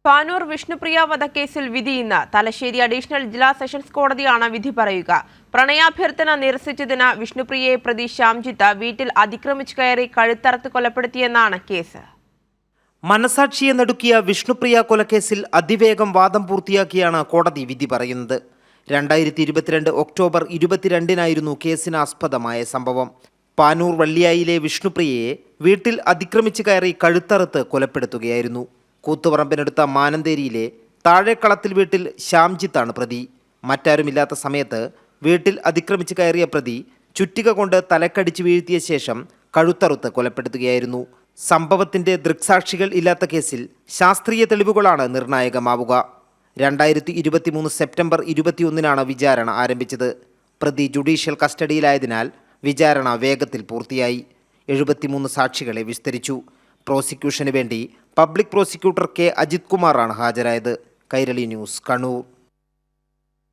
പാനൂർ വിഷ്ണുപ്രിയ വധക്കേസിൽ വിധി ഇന്ന്. തലശ്ശേരി അഡീഷണൽ ജില്ലാ സെഷൻസ് കോടതിയാണ് വിധി പറയുക. പ്രണയാഭ്യർത്ഥന നിരസിച്ചതിന് വിഷ്ണുപ്രിയയെ പ്രതി ശ്യാംജിത്ത് വീട്ടിൽ അതിക്രമിച്ചു കയറി കഴുത്തറുത്ത് കൊലപ്പെടുത്തിയെന്നാണ് കേസ്. മനസാക്ഷിയെ നടുക്കിയ വിഷ്ണുപ്രിയ കൊലക്കേസിൽ അതിവേഗം വാദം പൂർത്തിയാക്കിയാണ് കോടതി വിധി പറയുന്നത്. 2022 ഒക്ടോബർ 22-നായിരുന്നു കേസിനാസ്പദമായ സംഭവം. പാനൂർ വള്ളിയായിലെ വിഷ്ണുപ്രിയയെ വീട്ടിൽ അതിക്രമിച്ചു കയറി കഴുത്തറുത്ത് കൊലപ്പെടുത്തുകയായിരുന്നു. കൂത്തുപറമ്പിനടുത്ത മാനന്തേരിയിലെ താഴെക്കളത്തിൽ വീട്ടിൽ ശ്യാംജിത്താണ് പ്രതി. മറ്റാരുമില്ലാത്ത സമയത്ത് വീട്ടിൽ അതിക്രമിച്ചു കയറിയ പ്രതി ചുറ്റിക കൊണ്ട് തലക്കടിച്ച് വീഴ്ത്തിയ ശേഷം കഴുത്തറുത്ത് കൊലപ്പെടുത്തുകയായിരുന്നു. സംഭവത്തിന്റെ ദൃക്സാക്ഷികൾ ഇല്ലാത്ത കേസിൽ ശാസ്ത്രീയ തെളിവുകളാണ് നിർണായകമാവുക. 2023 സെപ്റ്റംബർ 21-നാണ് വിചാരണ ആരംഭിച്ചത്. പ്രതി ജുഡീഷ്യൽ കസ്റ്റഡിയിലായതിനാൽ വിചാരണ വേഗത്തിൽ പൂർത്തിയായി. 73 സാക്ഷികളെ വിസ്തരിച്ചു. പ്രോസിക്യൂഷന് വേണ്ടി പബ്ലിക് പ്രോസിക്യൂട്ടർ കെ അജിത് കുമാറാണ് ഹാജരായത്. കൈരളി ന്യൂസ്, കണ്ണൂർ.